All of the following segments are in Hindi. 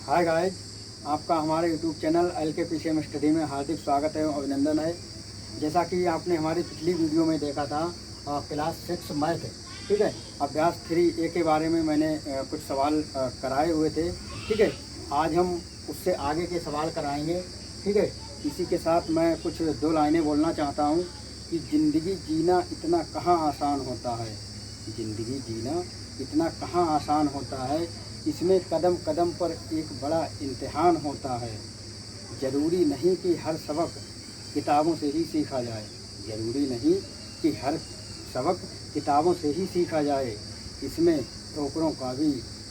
हाय गाइस, आपका हमारे यूट्यूब चैनल LKPCM स्टडी में हार्दिक स्वागत है और अभिनंदन है। जैसा कि आपने हमारी पिछली वीडियो में देखा था क्लास 6 मैथ, ठीक है, अभ्यास 3A के बारे में मैंने कुछ सवाल कराए हुए थे। ठीक है, आज हम उससे आगे के सवाल कराएंगे। ठीक है, इसी के साथ मैं कुछ दो लाइनें बोलना चाहता हूँ कि ज़िंदगी जीना इतना कहाँ आसान होता है। ज़िंदगी जीना इतना कहाँ आसान होता है, इसमें कदम कदम पर एक बड़ा इम्तिहान होता है। ज़रूरी नहीं कि हर सबक किताबों से ही सीखा जाए। ज़रूरी नहीं कि हर सबक किताबों से ही सीखा जाए, इसमें ठोकरों का भी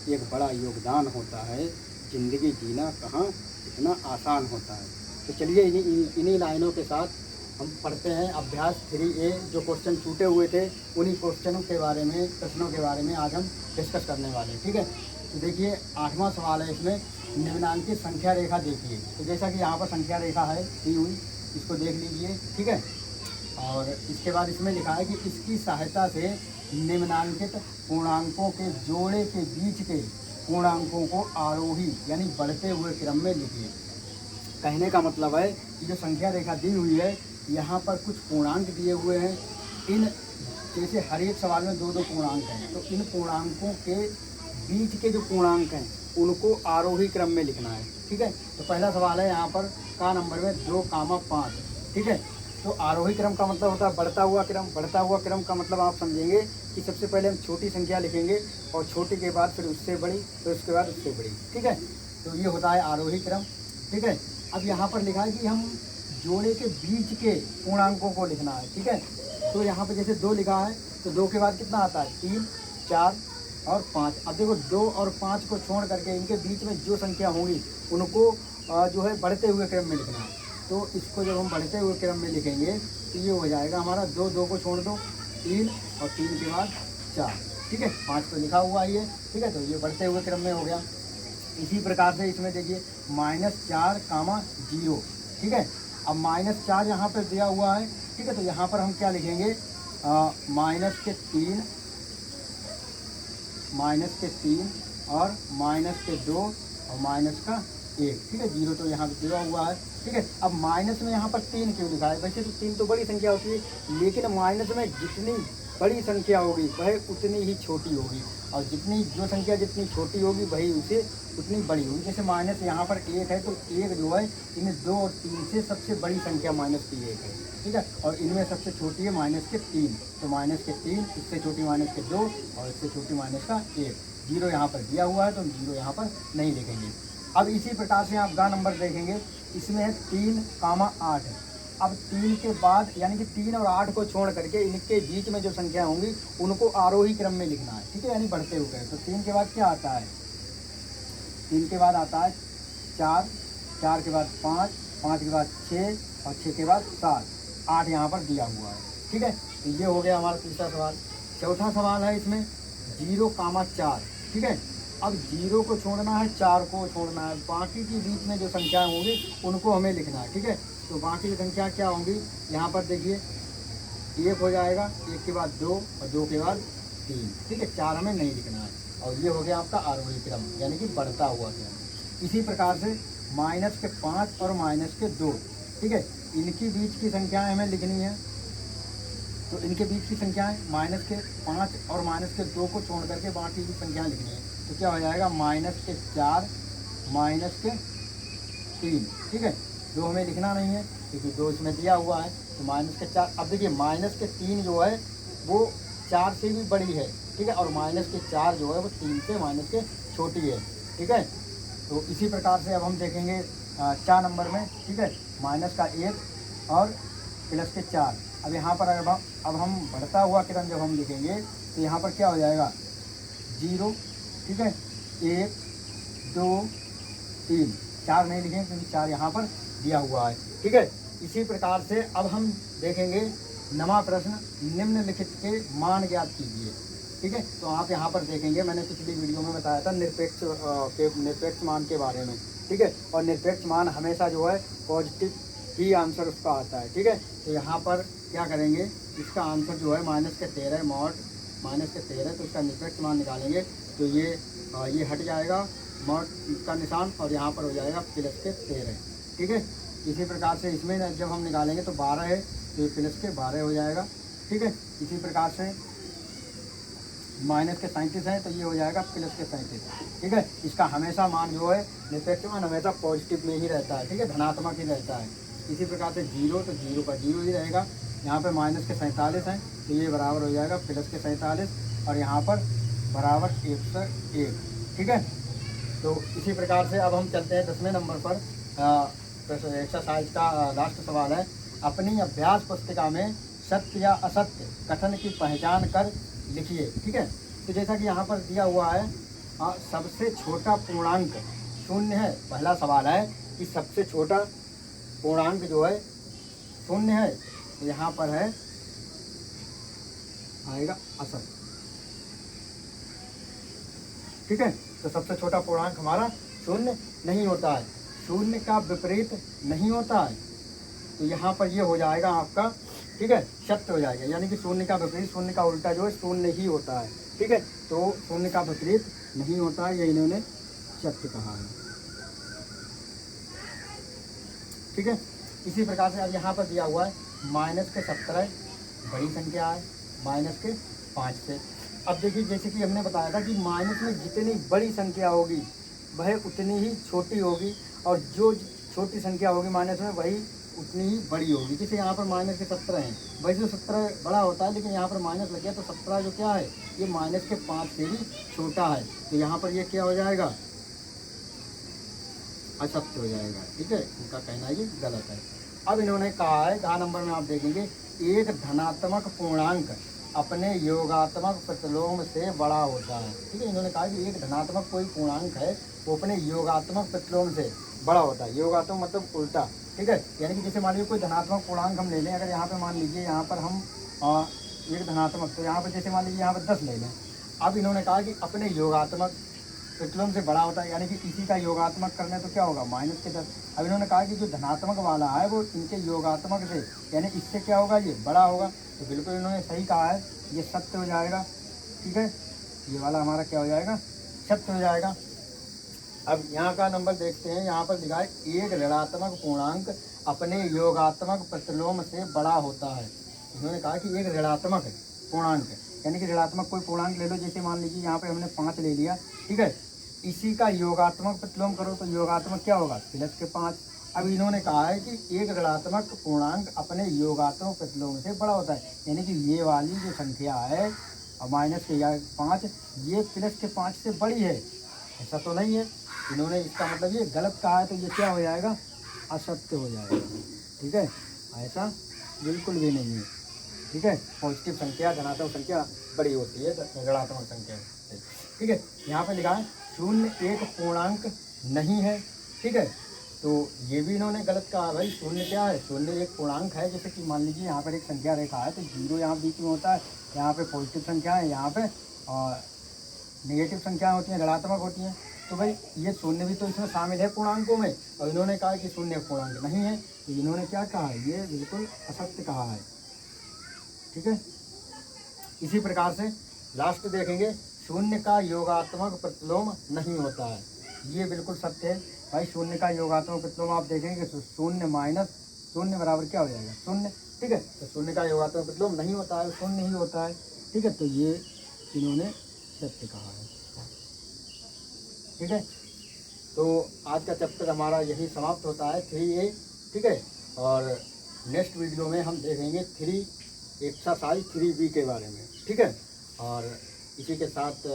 एक बड़ा योगदान होता है। ज़िंदगी जीना कहाँ इतना आसान होता है। तो चलिए इन्हीं लाइनों के साथ हम पढ़ते हैं अभ्यास 3A। जो क्वेश्चन छूटे हुए थे उन्हीं क्वेश्चनों के बारे में, प्रश्नों के बारे में आज हम डिस्कस करने वाले हैं। ठीक है, तो देखिए 8वां सवाल है। इसमें निम्नांकित संख्या रेखा देखिए। तो जैसा कि यहाँ पर संख्या रेखा है दी हुई, इसको देख लीजिए। ठीक है, और इसके बाद इसमें लिखा है कि इसकी सहायता से निम्नांकित पूर्णांकों के जोड़े के बीच के पूर्णांकों को आरोही यानी बढ़ते हुए क्रम में लिखिए। कहने का मतलब है कि जो संख्या रेखा दी हुई है, यहाँ पर कुछ पूर्णांक दिए हुए हैं। इन जैसे हर एक सवाल में दो दो पूर्णांक हैं, तो इन पूर्णांकों के बीच के जो पूर्णांक हैं उनको आरोही क्रम में लिखना है। ठीक है, तो पहला सवाल है यहाँ पर का नंबर में 2,5। ठीक है, तो आरोही क्रम का मतलब होता है बढ़ता हुआ क्रम। बढ़ता हुआ क्रम का मतलब आप समझेंगे कि सबसे पहले हम छोटी संख्या लिखेंगे और छोटी के बाद फिर उससे बड़ी, फिर उसके बाद उससे बड़ी। ठीक है, तो ये होता है आरोही क्रम। ठीक है, अब यहाँ पर लिखा है कि हम जोड़े के बीच के पूर्णांकों को लिखना है। ठीक है, तो यहाँ पर जैसे 2 लिखा है तो 2 के बाद कितना आता है 3, 4 और 5। अब देखो 2 और 5 को छोड़ करके इनके बीच में जो संख्या होंगी उनको जो है बढ़ते हुए क्रम में लिखना है। तो इसको जब हम बढ़ते हुए क्रम में लिखेंगे तो ये हो जाएगा हमारा 2, 2 को छोड़ दो 3 और 3 के बाद 4। ठीक है, 5 तो लिखा हुआ ही है। ठीक है, तो ये बढ़ते हुए क्रम में हो गया। इसी प्रकार से इसमें देखिए -4, 0। ठीक है, अब -4 यहाँ पर दिया हुआ है। ठीक है, तो यहाँ पर हम क्या लिखेंगे -3 और -2 और -1। ठीक है, 0 तो यहाँ पे दिया हुआ है। ठीक है, अब माइनस में यहाँ पर 3 क्यों लिखा है? वैसे तो 3 तो बड़ी संख्या होती है, लेकिन माइनस में जितनी बड़ी संख्या होगी वह उतनी ही छोटी होगी, और जो संख्या जितनी छोटी होगी वही उसे उतनी बड़ी होगी। जैसे माइनस यहाँ पर 1 है, तो 1 जो है इन 2 और 3 से सबसे बड़ी संख्या माइनस की 1 है। ठीक है, और इनमें सबसे छोटी है -3, तो -3, इससे छोटी -2 और इससे छोटी -1। 0 यहाँ पर दिया हुआ है तो 0 यहाँ पर नहीं लिखेंगे। अब इसी प्रकार से आप गा नंबर देखेंगे, इसमें है 3,8। अब 3 के बाद यानी कि 3 और 8 को छोड़ करके इनके बीच में जो संख्या होंगी उनको आरोही क्रम में लिखना है। ठीक है, यानी बढ़ते हुए। तो 3 के बाद क्या आता है? 3 के बाद आता है 4, 4 के बाद 5, 5 के बाद 6 और 6 के बाद 7, 8 यहाँ पर दिया हुआ है। ठीक है, तो ये हो गया हमारा तीसरा सवाल। चौथा सवाल है इसमें 0,4। ठीक है, अब 0 को छोड़ना है, 4 को छोड़ना है, बाकी के बीच में जो संख्याएं होंगी उनको हमें लिखना है। ठीक है, तो बाकी की संख्या क्या होंगी यहाँ पर देखिए, 1 हो जाएगा, 1 के बाद 2 और 2 के बाद 3। ठीक है, 4 हमें नहीं लिखना है, और ये हो गया आपका आरोही क्रम यानी कि बढ़ता हुआ क्रम। इसी प्रकार से -5 और -2। ठीक है, इनकी बीच की संख्याएं हमें लिखनी है। तो इनके बीच की संख्याएं -5 और -2 को छोड़ करके बाकी की संख्याएं लिखनी है। तो क्या हो जाएगा -4, -3। ठीक है, 2 हमें लिखना नहीं है क्योंकि 2 इसमें दिया हुआ है, तो -4। अब देखिए -3 जो है वो 4 से भी बड़ी है। ठीक है, और -4 जो है वो 3 से के छोटी है। ठीक है, तो इसी प्रकार से अब हम देखेंगे 4 नंबर में। ठीक है, -1 और +4। अब यहाँ पर अब हम बढ़ता हुआ क्रम जब हम लिखेंगे तो यहाँ पर क्या हो जाएगा 0। ठीक है, 1, 2, 3, 4 नहीं लिखेंगे क्योंकि 4 यहाँ पर दिया हुआ है। ठीक है, इसी प्रकार से अब हम देखेंगे 9वां प्रश्न, निम्नलिखित के मान ज्ञात कीजिए। ठीक है, तो आप यहाँ पर देखेंगे, मैंने पिछली वीडियो में बताया था निरपेक्ष मान के बारे में। ठीक है, और निरपेक्ष मान हमेशा जो है पॉजिटिव ही आंसर उसका आता है। ठीक है, तो यहाँ पर क्या करेंगे, इसका आंसर जो है -13 मॉड -13, तो इसका निरपेक्ष मान निकालेंगे तो ये हट जाएगा मॉड का निशान और यहाँ पर हो जाएगा प्लस के 13। ठीक है, इसी प्रकार से इसमें जब हम निकालेंगे तो 12 है तो ये प्लस के 12 हो जाएगा। ठीक है, इसी प्रकार से माइनस के 37 है तो ये हो जाएगा प्लस के 37। ठीक है, इसका हमेशा मान जो है निरपेक्ष मान हमेशा पॉजिटिव में ही रहता है। ठीक है, धनात्मक ही रहता है। इसी प्रकार से 0 तो 0 का 0 ही रहेगा। यहाँ पे माइनस के 47 हैं तो ये बराबर हो जाएगा प्लस के 47 और यहाँ पर बराबर 101। ठीक है, तो इसी प्रकार से अब हम चलते हैं 10वें नंबर पर। एक्सरसाइज का लास्ट सवाल है, अपनी अभ्यास पुस्तिका में सत्य या असत्य कथन की पहचान कर लिखिए। ठीक है, तो जैसा कि यहाँ पर दिया हुआ है सबसे छोटा पूर्णांक शून्य है। पहला सवाल है कि सबसे छोटा पूर्णांक जो है शून्य है, तो यहाँ पर है आएगा असत्य। ठीक है, तो सबसे छोटा पूर्णांक हमारा शून्य नहीं होता है, शून्य का विपरीत नहीं होता है, तो यहाँ पर ये हो जाएगा आपका। ठीक है, सत्य हो जाएगा, यानी कि शून्य का विपरीत, शून्य का उल्टा जो है शून्य ही होता है। ठीक है, तो शून्य का विपरीत नहीं होता है, ये इन्होंने सत्य कहा है। ठीक है, इसी प्रकार से अब यहाँ पर दिया हुआ है माइनस के 17 बड़ी संख्या है माइनस के 5 से। अब देखिए, जैसे कि हमने बताया था कि माइनस में जितनी बड़ी संख्या होगी वह उतनी ही छोटी होगी, और जो छोटी संख्या होगी माइनस में वही उतनी ही बड़ी होगी। जैसे यहाँ पर माइनस के 17 हैं, वैसे तो 17 बड़ा होता है, लेकिन यहाँ पर माइनस लग गया तो 17 जो क्या है ये माइनस के 5 से भी छोटा है, तो यहाँ पर ये क्या हो जाएगा असत्य हो जाएगा। ठीक है, इनका कहना ये गलत है। अब इन्होंने कहा है, कहा नंबर में आप देखेंगे, एक धनात्मक पूर्णांक अपने योगात्मक प्रतिलोम से बड़ा होता है। ठीक है, इन्होंने कहा कि एक धनात्मक कोई पूर्णांक है वो अपने योगात्मक प्रतिलोम से बड़ा होता है। योगात्मक मतलब उल्टा। ठीक है, यानी कि जैसे मान लीजिए कोई धनात्मक पूर्णांक हम ले लें, अगर यहाँ पे मान लीजिए यहाँ पर हम एक धनात्मक, तो यहाँ पर जैसे मान लीजिए यहाँ पर 10 ले लें। अब इन्होंने कहा कि अपने योगात्मक प्रतिलोम से बड़ा होता है, यानी कि इसी का योगात्मक करने तो क्या होगा माइनस के 10। अब इन्होंने कहा कि जो धनात्मक वाला है वो इनके योगात्मक से, यानी इससे क्या होगा ये बड़ा होगा, तो बिल्कुल इन्होंने सही कहा है, ये सत्य हो जाएगा। ठीक है, ये वाला हमारा क्या हो जाएगा सत्य हो जाएगा। अब यहाँ का नंबर देखते हैं, यहाँ पर लिखा है एक ऋणात्मक पूर्णांक अपने योगात्मक प्रतिलोम से बड़ा होता है। इन्होंने कहा कि एक ऋणात्मक पूर्णांक, यानी कि ऋणात्मक कोई पूर्णांक ले लो, जैसे मान लीजिए यहाँ पे हमने 5 ले लिया। ठीक है, इसी का योगात्मक प्रतिलोम करो तो योगात्मक क्या होगा प्लस के 5। अब इन्होंने कहा है कि एक ऋणात्मक पूर्णांक अपने योगात्मक प्रतिलोम से बड़ा होता है, यानी कि ये वाली जो संख्या है माइनस के 5 ये प्लस के 5 से बड़ी है, ऐसा तो नहीं है। इन्होंने इसका मतलब ये गलत कहा है, तो ये क्या हो जाएगा असत्य हो जाएगा। ठीक है, ऐसा बिल्कुल भी नहीं है। ठीक है, पॉजिटिव संख्या धनात्मक संख्या बड़ी होती है ऋणात्मक संख्या से। ठीक है, यहाँ पे लिखा है शून्य एक पूर्णांक नहीं है। ठीक है, तो ये भी इन्होंने गलत कहा भाई, शून्य क्या है, शून्य एक पूर्णांक है। जैसे कि मान लीजिए यहाँ पर एक संख्या रेखा है तो 0 यहाँ बीच में होता है, यहाँ पे पॉजिटिव संख्या है, यहाँ पे नेगेटिव संख्या होती हैं, ऋणात्मक होती हैं, तो भाई ये शून्य भी तो इसमें शामिल है पूर्णांकों में। और इन्होंने कहा कि शून्य पूर्णांक नहीं है, तो इन्होंने क्या कहा है ये बिल्कुल असत्य कहा है। ठीक है, इसी प्रकार से लास्ट देखेंगे, शून्य का योगात्मक प्रतिलोम नहीं होता है, ये बिल्कुल सत्य है भाई। शून्य का योगात्मक प्रतिलोम आप देखेंगे तो शून्य माइनस शून्य बराबर क्या हो जाएगा शून्य। ठीक है, तो शून्य का योगात्मक प्रतिलोम नहीं होता है, शून्य ही होता है। ठीक है, तो ये इन्होंने सत्य कहा है। ठीक है, तो आज का चैप्टर हमारा यही समाप्त होता है 3A। ठीक है, और नेक्स्ट वीडियो में हम देखेंगे 3 एक्सरसाइज 3B के बारे में। ठीक है, और इसी के साथ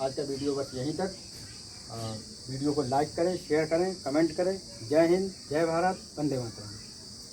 आज का वीडियो बस यहीं तक। वीडियो को लाइक करें, शेयर करें, कमेंट करें। जय हिंद, जय भारत, वंदे मातरम।